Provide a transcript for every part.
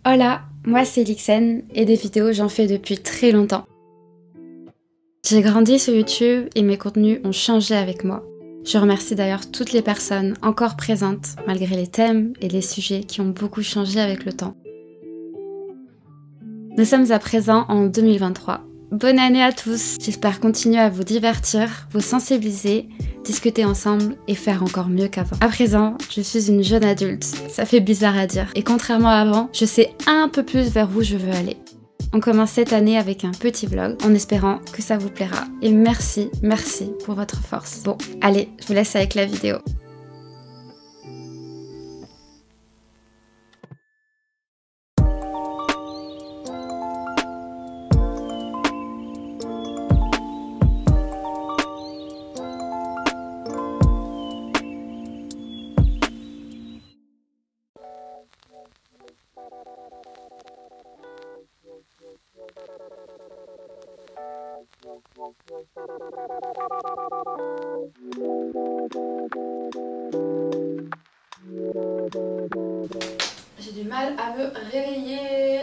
Hola, moi c'est Elixen et des vidéos j'en fais depuis très longtemps. J'ai grandi sur YouTube et mes contenus ont changé avec moi. Je remercie d'ailleurs toutes les personnes encore présentes malgré les thèmes et les sujets qui ont beaucoup changé avec le temps. Nous sommes à présent en 2023. Bonne année à tous! J'espère continuer à vous divertir, vous sensibiliser, discuter ensemble et faire encore mieux qu'avant. À présent, je suis une jeune adulte, ça fait bizarre à dire. Et contrairement à avant, je sais un peu plus vers où je veux aller. On commence cette année avec un petit vlog, en espérant que ça vous plaira. Et merci pour votre force. Bon, allez, je vous laisse avec la vidéo. J'ai du mal à me réveiller.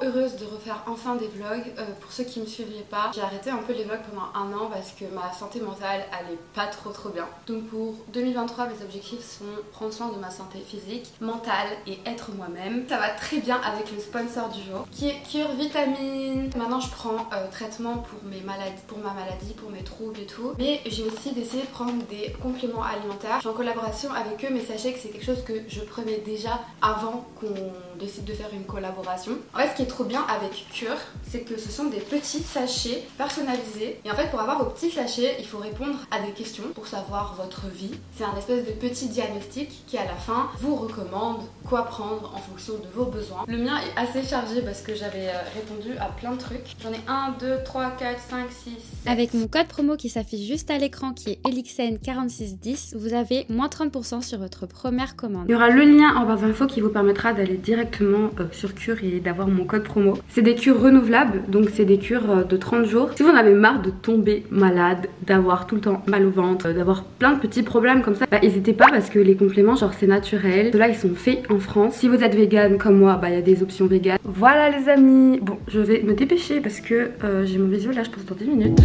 Heureuse de refaire enfin des vlogs. Pour ceux qui me suivraient pas, j'ai arrêté un peu les vlogs pendant un an parce que ma santé mentale allait pas trop bien. Donc pour 2023 mes objectifs sont prendre soin de ma santé physique, mentale et être moi-même. Ça va très bien avec le sponsor du jour qui est Cure Vitamine. Maintenant je prends traitement pour ma maladie, pour mes troubles et tout. Mais j'ai aussi décidé de prendre des compléments alimentaires. Je suis en collaboration avec eux, mais sachez que c'est quelque chose que je prenais déjà avant qu'on décide de faire une collaboration. En fait, ce qui est trop bien avec Cure, c'est que ce sont des petits sachets personnalisés. Et en fait, pour avoir vos petits sachets, il faut répondre à des questions pour savoir votre vie. C'est un espèce de petit diagnostic qui, à la fin, vous recommande quoi prendre en fonction de vos besoins. Le mien est assez chargé parce que j'avais répondu à plein de trucs. J'en ai 1, 2, 3, 4, 5, 6, 7. Avec mon code promo qui s'affiche juste à l'écran qui est Elixen4610, vous avez moins 30% sur votre première commande. Il y aura le lien en barre d'infos qui vous permettra d'aller directement sur Cure et d'avoir mon code promo. C'est des cures renouvelables, donc c'est des cures de 30 jours. Si vous en avez marre de tomber malade, d'avoir tout le temps mal au ventre, d'avoir plein de petits problèmes comme ça, n'hésitez pas parce que les compléments, genre c'est naturel. Ceux-là, ils sont faits en France. Si vous êtes vegan comme moi, il y a des options vegan. Voilà les amis. Bon, je vais me dépêcher parce que j'ai mon visio là, je pense dans 10 minutes.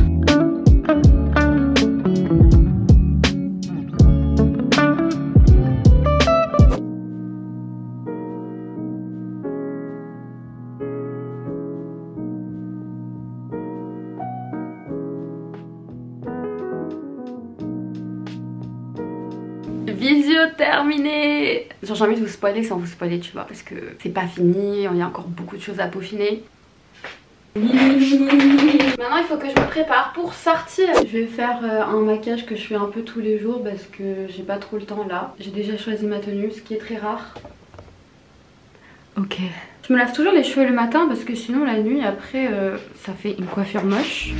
Visio terminé. Genre j'ai envie de vous spoiler sans vous spoiler, tu vois, parce que c'est pas fini, il y a encore beaucoup de choses à peaufiner. Maintenant il faut que je me prépare pour sortir. Je vais faire un maquillage que je fais un peu tous les jours parce que j'ai pas trop le temps là. J'ai déjà choisi ma tenue, ce qui est très rare. Ok. Je me lave toujours les cheveux le matin parce que sinon la nuit après ça fait une coiffure moche.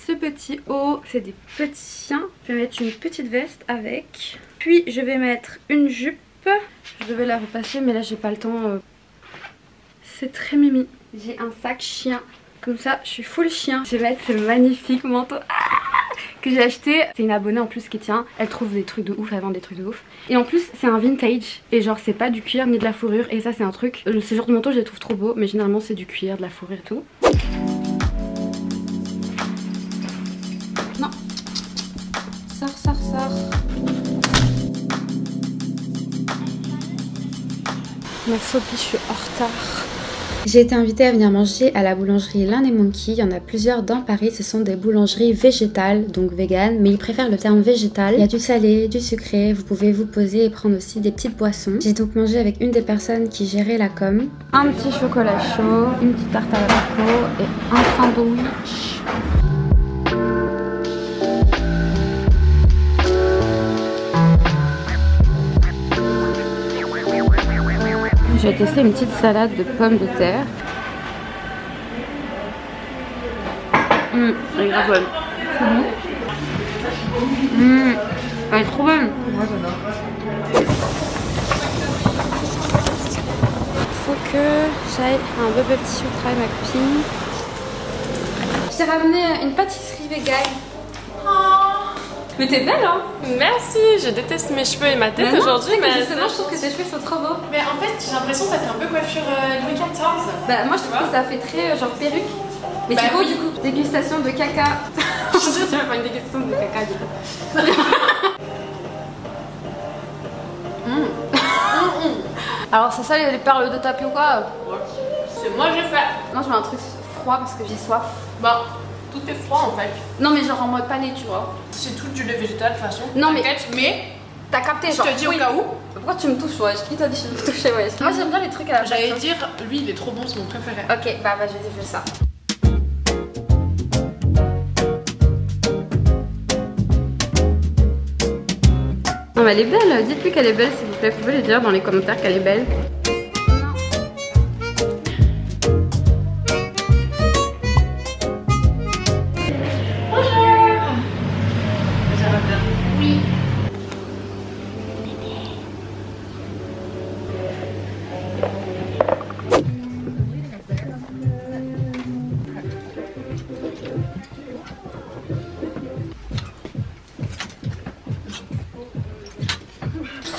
Ce petit haut, c'est des petits chiens. Je vais mettre une petite veste avec. Puis je vais mettre une jupe. Je devais la repasser mais là j'ai pas le temps. C'est très mimi. J'ai un sac chien. Comme ça je suis full chien. Je vais mettre ce magnifique manteau que j'ai acheté. C'est une abonnée en plus qui tient. Elle trouve des trucs de ouf, elle vend des trucs de ouf. Et en plus c'est un vintage. Et genre c'est pas du cuir ni de la fourrure. Et ça c'est un truc. Ce genre de manteau je les trouve trop beaux. Mais généralement c'est du cuir, de la fourrure et tout. Non. Sors. Ma phobie, je suis en retard. J'ai été invitée à venir manger à la boulangerie L'Inde et Monkey. Il y en a plusieurs dans Paris. Ce sont des boulangeries végétales, donc vegan, mais ils préfèrent le terme végétal. Il y a du salé, du sucré. Vous pouvez vous poser et prendre aussi des petites boissons. J'ai donc mangé avec une des personnes qui gérait la com. Un petit chocolat chaud, une petite tarte à la coco et un sandwich. Je vais tester une petite salade de pommes de terre. Elle est grave bonne. Elle est trop bonne. Moi j'adore. Faut que j'aille un bubble tea au travail, ma copine. Je t'ai ramené une pâtisserie vegan. Mais t'es belle, hein? Merci, je déteste mes cheveux et ma tête aujourd'hui, mais justement, je trouve que tes cheveux sont trop beaux. Mais en fait, j'ai l'impression que ça fait un peu coiffure Louis XIV. Bah, moi, je trouve que ça fait très genre perruque. Mais c'est beau, du coup. Dégustation de caca. C'est même pas une dégustation de caca, du coup. Alors, c'est ça les perles de tapioca? C'est moi j'ai fait. Non, je veux un truc froid parce que j'ai soif. Bah, tout est froid en fait. Non, mais genre en mode pané, tu vois. C'est tout du lait végétal de toute façon. Non, mais t'as capté, je genre. te dis au cas où. Pourquoi tu me touches, wesh? Qui t'a dit que je me touchais, wesh? Moi, j'aime bien les trucs à la J'allais dire, lui il est trop bon, c'est mon préféré. Ok, bah, je vais faire ça. Non, mais elle est belle. Dites-lui qu'elle est belle, s'il vous plaît. Vous pouvez lui dire dans les commentaires qu'elle est belle.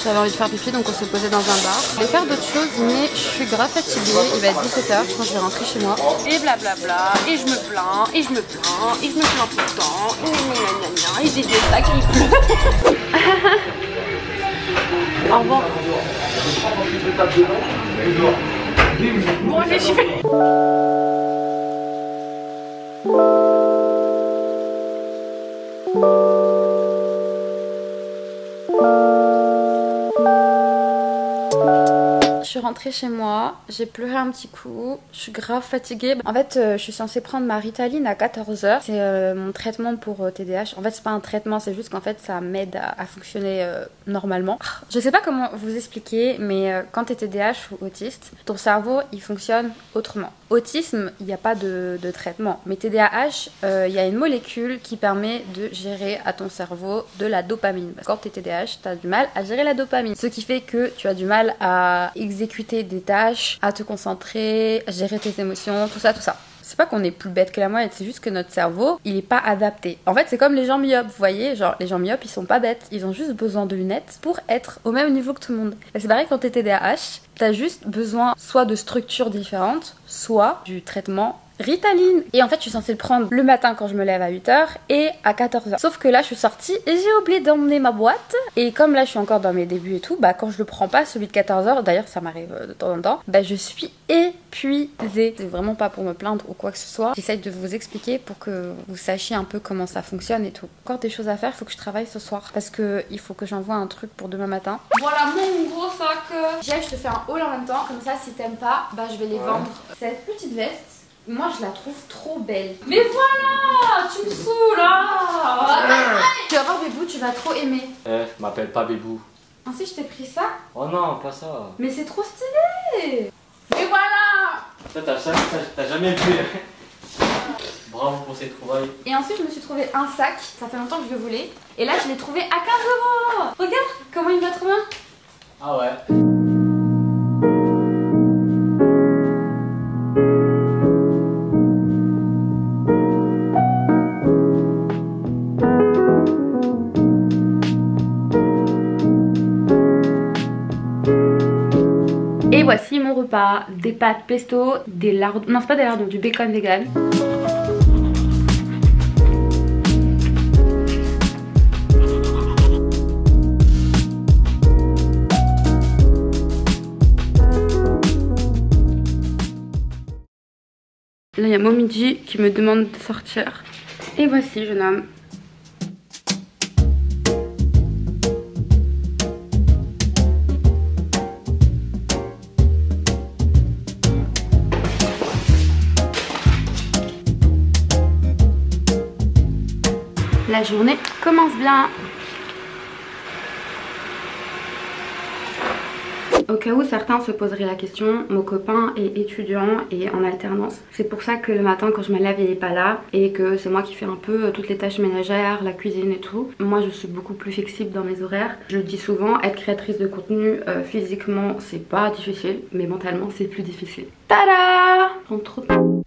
J'avais envie de faire pipi, donc on s'est posé dans un bar. Je vais faire d'autres choses, mais je suis grave fatiguée. Il va être 17h, je crois que je vais rentrer chez moi. Et blablabla, et je me plains, et je me plains, et je me plains tout le temps, et j'ai des sacs qui pleuvent. Au revoir. Bon, allez, j'y vais. Je suis rentrée chez moi, j'ai pleuré un petit coup, je suis grave fatiguée. En fait, je suis censée prendre ma Ritaline à 14h. C'est mon traitement pour TDAH. En fait, c'est pas un traitement, c'est juste qu'en fait, ça m'aide à fonctionner normalement. Je sais pas comment vous expliquer, mais quand t'es TDAH ou autiste, ton cerveau, il fonctionne autrement. Autisme, il n'y a pas de traitement. Mais TDAH, il y a une molécule qui permet de gérer à ton cerveau de la dopamine. Parce que quand t'es TDAH, t'as du mal à gérer la dopamine. Ce qui fait que tu as du mal à exécuter des tâches, à te concentrer, à gérer tes émotions, tout ça, tout ça. C'est pas qu'on est plus bête que la moyenne, c'est juste que notre cerveau, il est pas adapté. En fait, c'est comme les gens myopes, vous voyez, genre les gens myopes, ils sont pas bêtes, ils ont juste besoin de lunettes pour être au même niveau que tout le monde. Et c'est pareil quand t'es TDAH, t'as juste besoin soit de structures différentes, soit du traitement Ritaline. Et en fait, je suis censée le prendre le matin quand je me lève à 8h et à 14h. Sauf que là, je suis sortie et j'ai oublié d'emmener ma boîte. Et comme là, je suis encore dans mes débuts et tout, bah quand je le prends pas, celui de 14h, d'ailleurs, ça m'arrive de temps en temps, bah je suis épuisée. C'est vraiment pas pour me plaindre ou quoi que ce soit. J'essaye de vous expliquer pour que vous sachiez un peu comment ça fonctionne et tout. Encore des choses à faire, il faut que je travaille ce soir. Parce que il faut que j'envoie un truc pour demain matin. Voilà mon gros sac. J'ai, je te fais un haul en même temps. Comme ça, si t'aimes pas, bah je vais les vendre. Cette petite veste, moi je la trouve trop belle. Mais voilà, tu me saoules là. Tu vas voir Bébou, tu vas trop aimer. M'appelle pas Bébou. Ensuite je t'ai pris ça. Oh non, pas ça. Mais c'est trop stylé. Mais voilà. Ça t'as jamais vu. Bravo pour ces trouvailles. Et ensuite je me suis trouvé un sac. Ça fait longtemps que je le voulais. Et là je l'ai trouvé à 15 €. Regarde comment il va trop bien. Ah ouais. Et voici mon repas, des pâtes pesto, des lardons, non c'est pas des lardons, du bacon vegan. Là il y a Momiji qui me demande de sortir. Et voici jeune homme. La journée commence bien. Au cas où certains se poseraient la question, mon copain est étudiant et en alternance. C'est pour ça que le matin quand je me lève il est pas là et que c'est moi qui fais un peu toutes les tâches ménagères, la cuisine et tout. Moi je suis beaucoup plus flexible dans mes horaires. Je le dis souvent, être créatrice de contenu physiquement c'est pas difficile, mais mentalement c'est plus difficile. Tada! Prends trop de temps.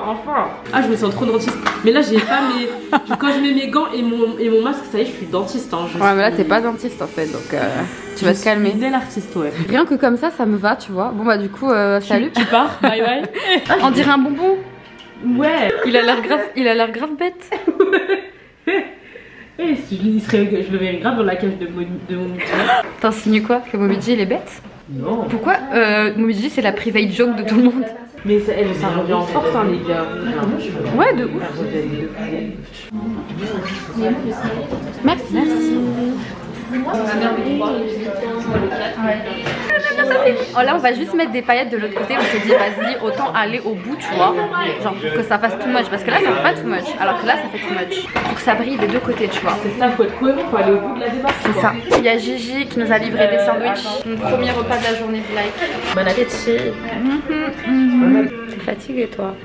Enfin. Ah, je me sens trop dentiste. Mais là, j'ai pas mes... Quand je mets mes gants et mon masque, ça y est, je suis dentiste. Hein. Ouais, mais là, t'es pas dentiste en fait, donc tu vas te calmer. Dès l'artiste, ouais. Rien que comme ça me va, tu vois. Bon, bah, du coup, salut. Tu pars, bye bye. On dirait un bonbon. Ouais. Il a l'air grave bête. Je le verrais grave dans la cage de Momiji. T'insinues quoi? Que Momiji il est bête? Non. Pourquoi Momiji c'est la private joke de tout le monde? Mais ça revient en force, hein, les gars. Ouais, de ouf. Merci. Oh là on va juste mettre des paillettes de l'autre côté. On s'est dit vas-y autant aller au bout tu vois. Genre que ça fasse too much. Parce que là ça fait pas too much. Alors que là ça fait too much. Faut que ça brille des deux côtés tu vois. C'est ça, faut être cohérent, faut aller au bout de la démarche. C'est ça. Il y a Gigi qui nous a livré des sandwichs. Mon premier repas de la journée de live. Bon appétit. T'es fatiguée toi.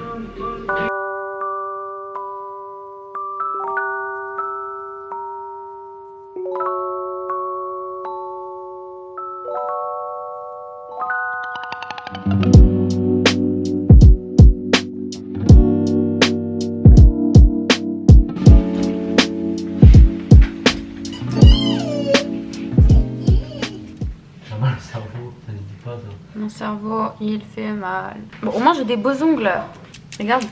Mon cerveau, il fait mal. Bon, au moins j'ai des beaux ongles. Regarde.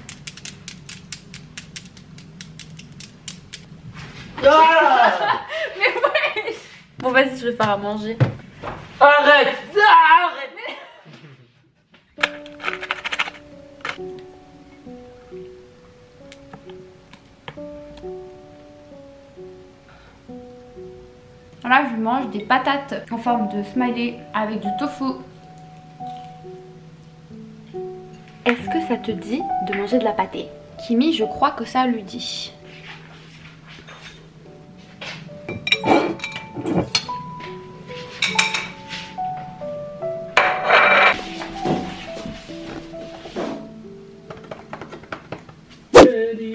Ah Mais ouais. Bon, vas-y, je vais faire à manger. Arrête. Là, je mange des patates en forme de smiley avec du tofu. Est-ce que ça te dit de manger de la pâtée? Kimi, je crois que ça lui dit.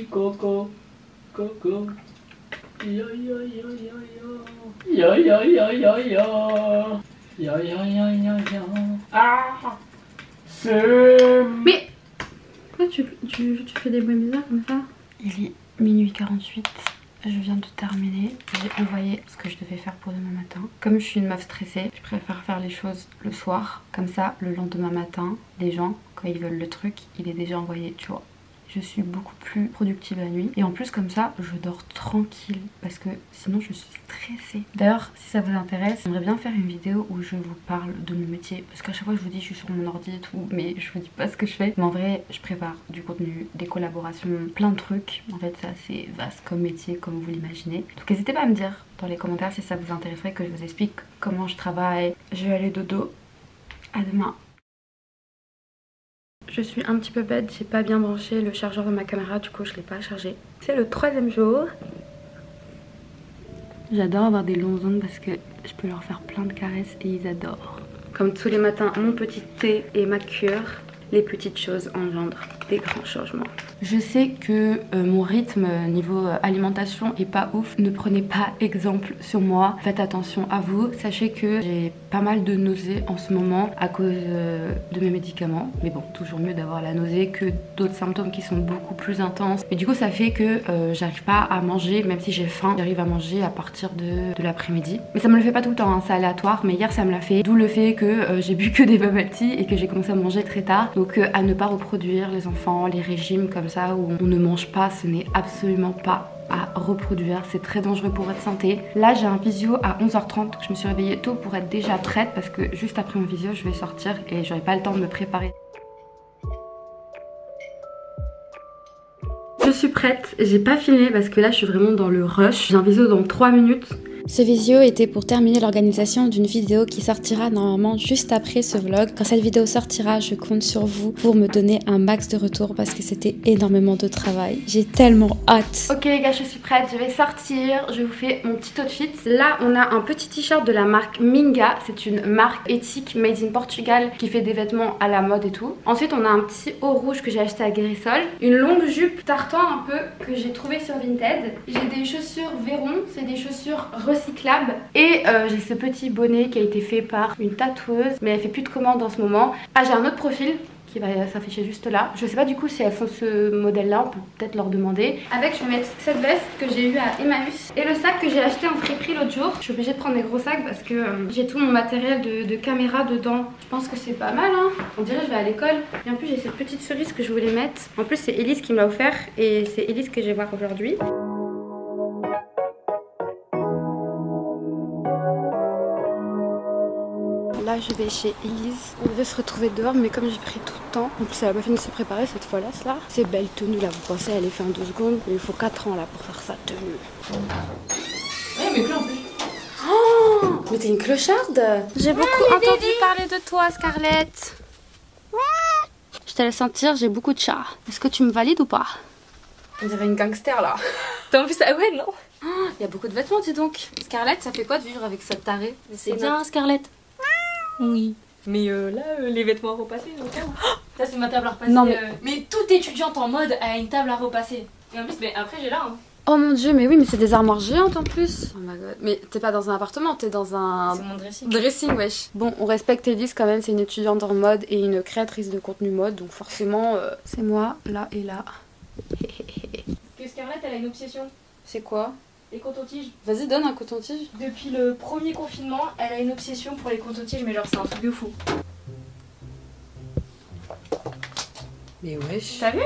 Coco, coco. Yo yo yo yo yo. Yo yo yo yo yo. Yo yo yo yo yo. Ah. Mais pourquoi tu fais des bruits bizarres comme ça? Il est minuit 48. Je viens de terminer. J'ai envoyé ce que je devais faire pour demain matin. Comme je suis une meuf stressée, je préfère faire les choses le soir. Comme ça, le lendemain matin, les gens, quand ils veulent le truc, il est déjà envoyé, tu vois. Je suis beaucoup plus productive la nuit. Et en plus comme ça, je dors tranquille. Parce que sinon je suis stressée. D'ailleurs, si ça vous intéresse, j'aimerais bien faire une vidéo où je vous parle de mon métier. Parce qu'à chaque fois je vous dis je suis sur mon ordi et tout. Mais je vous dis pas ce que je fais. Mais en vrai, je prépare du contenu, des collaborations, plein de trucs. En fait, c'est assez vaste comme métier, comme vous l'imaginez. Donc n'hésitez pas à me dire dans les commentaires si ça vous intéresserait que je vous explique comment je travaille. Je vais aller dodo. À demain. Je suis un petit peu bête, j'ai pas bien branché le chargeur de ma caméra, du coup je l'ai pas chargé. C'est le 3e jour. J'adore avoir des longs ongles parce que je peux leur faire plein de caresses et ils adorent. Comme tous les matins, mon petit thé et ma cure, les petites choses engendrent. des grands changements. Je sais que mon rythme niveau alimentation est pas ouf. Ne prenez pas exemple sur moi. Faites attention à vous. Sachez que j'ai pas mal de nausées en ce moment à cause de mes médicaments. Mais bon, toujours mieux d'avoir la nausée que d'autres symptômes qui sont beaucoup plus intenses. Et du coup, ça fait que j'arrive pas à manger, même si j'ai faim. J'arrive à manger à partir de l'après-midi. Mais ça me le fait pas tout le temps, hein, c'est aléatoire. Mais hier, ça me l'a fait. D'où le fait que j'ai bu que des bubble tea et que j'ai commencé à manger très tard. Donc à ne pas reproduire les enfants, les régimes comme ça où on ne mange pas, ce n'est absolument pas à reproduire, c'est très dangereux pour votre santé. Là j'ai un visio à 11h30, donc je me suis réveillée tôt pour être déjà prête parce que juste après mon visio je vais sortir et j'aurai pas le temps de me préparer. Je suis prête, j'ai pas filmé parce que là je suis vraiment dans le rush. J'ai un visio dans 3 minutes. Ce visio était pour terminer l'organisation d'une vidéo qui sortira normalement juste après ce vlog. Quand cette vidéo sortira, je compte sur vous pour me donner un max de retour parce que c'était énormément de travail. J'ai tellement hâte. Ok les gars, je suis prête, je vais sortir, je vous fais mon petit outfit. Là on a un petit t-shirt de la marque Minga, c'est une marque éthique made in Portugal qui fait des vêtements à la mode et tout. Ensuite on a un petit haut rouge que j'ai acheté à Guérissol, une longue jupe tartan un peu que j'ai trouvé sur Vinted. J'ai des chaussures Véron, c'est des chaussures recyclables et j'ai ce petit bonnet qui a été fait par une tatoueuse mais elle fait plus de commandes en ce moment. Ah, j'ai un autre profil qui va s'afficher juste là. Je sais pas du coup si elles font ce modèle là, on peut peut-être leur demander. Avec, je vais mettre cette veste que j'ai eue à Emmaüs et le sac que j'ai acheté en friperie l'autre jour. Je suis obligée de prendre des gros sacs parce que j'ai tout mon matériel de caméra dedans. Je pense que c'est pas mal hein. On dirait que je vais à l'école. Et en plus j'ai cette petite cerise que je voulais mettre. En plus c'est Elise qui me l'a offert et c'est Elise que je vais voir aujourd'hui. Là je vais chez Elise, on devait se retrouver dehors mais comme j'ai pris tout le temps, en plus elle a pas fini de se préparer cette fois là, ces belles tenues là, vous pensez elle est fait en 2 secondes, il faut 4 ans là pour faire sa tenue. Ouais mais plus en plus. Oh, mais t'es une clocharde. J'ai beaucoup entendu parler de toi Scarlett. Je te laisse sentir, j'ai beaucoup de chats. Est-ce que tu me valides ou pas? On dirait une gangster là. T'as envie ça? Ouais non. Il y a beaucoup de vêtements dis donc. Scarlett, ça fait quoi de vivre avec cette tarée? C'est bien Scarlett. Oui. Mais là, les vêtements à repasser, donc ça c'est ma table à repasser. Non, mais toute étudiante en mode a une table à repasser. Et en plus, mais après j'ai là. Hein. Oh mon dieu, mais oui, mais c'est des armoires géantes en plus. Oh my god. Mais t'es pas dans un appartement, t'es dans un... C'est mon dressing. Dressing, wesh. Bon, on respecte Elise quand même, c'est une étudiante en mode et une créatrice de contenu mode, donc forcément, c'est moi, là et là. Parce que Scarlett, elle a une obsession. C'est quoi? Les coton-tiges. Vas-y, donne un coton-tige. Depuis le premier confinement, elle a une obsession pour les coton-tiges, mais genre c'est un truc de fou. Mais wesh. T'as vu?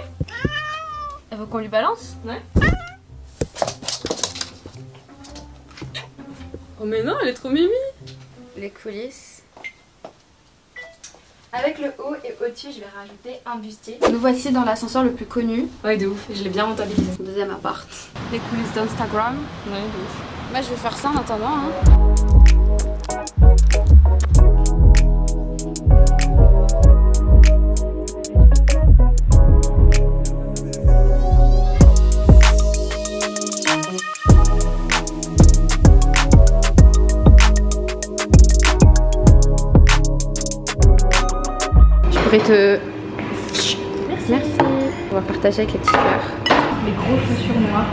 Elle veut qu'on lui balance? Ouais. Oh mais non, elle est trop mimi. Les coulisses. Avec le haut et au-dessus, je vais rajouter un bustier. Nous voici dans l'ascenseur le plus connu. Ouais, de ouf, je l'ai bien rentabilisé. Deuxième appart. Les coulisses d'Instagram. Ouais, de ouf. Moi je vais faire ça en attendant. Hein. Je pourrais te... Merci. On va partager avec les petits cœurs. Les gros chaussures noires.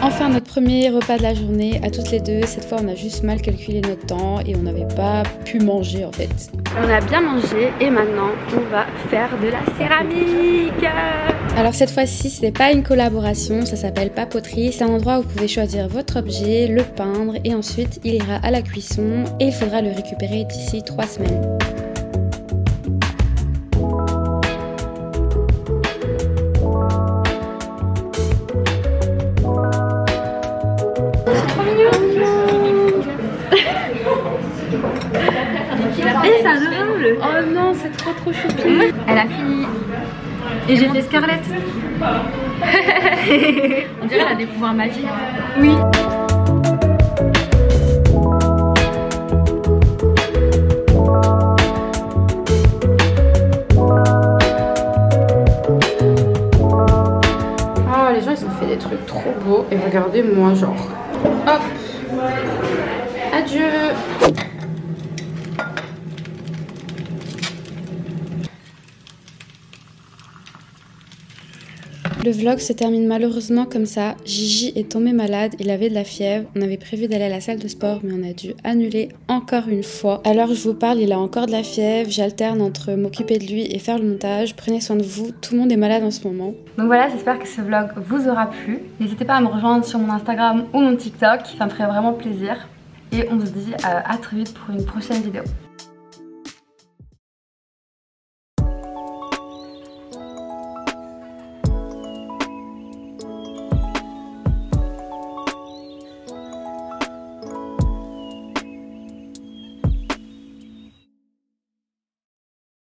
Enfin notre premier repas de la journée à toutes les deux. Cette fois on a juste mal calculé notre temps et on n'avait pas pu manger en fait. On a bien mangé et maintenant on va faire de la céramique. Alors cette fois-ci ce n'est pas une collaboration, ça s'appelle papoterie. C'est un endroit où vous pouvez choisir votre objet, le peindre et ensuite il ira à la cuisson et il faudra le récupérer d'ici 3 semaines. Et ça drôle. Oh non, c'est trop choupi. Elle a fini. Et j'ai fait Scarlett. On dirait elle a des pouvoirs magiques. Oui. Oh, les gens ils ont fait des trucs trop beaux. Et regardez moi genre. Hop. Adieu. Le vlog se termine malheureusement comme ça. Gigi est tombé malade, il avait de la fièvre. On avait prévu d'aller à la salle de sport mais on a dû annuler encore une fois. Alors je vous parle, il a encore de la fièvre. J'alterne entre m'occuper de lui et faire le montage. Prenez soin de vous, tout le monde est malade en ce moment. Donc voilà, j'espère que ce vlog vous aura plu. N'hésitez pas à me rejoindre sur mon Instagram ou mon TikTok, ça me ferait vraiment plaisir. Et on se dit à très vite pour une prochaine vidéo.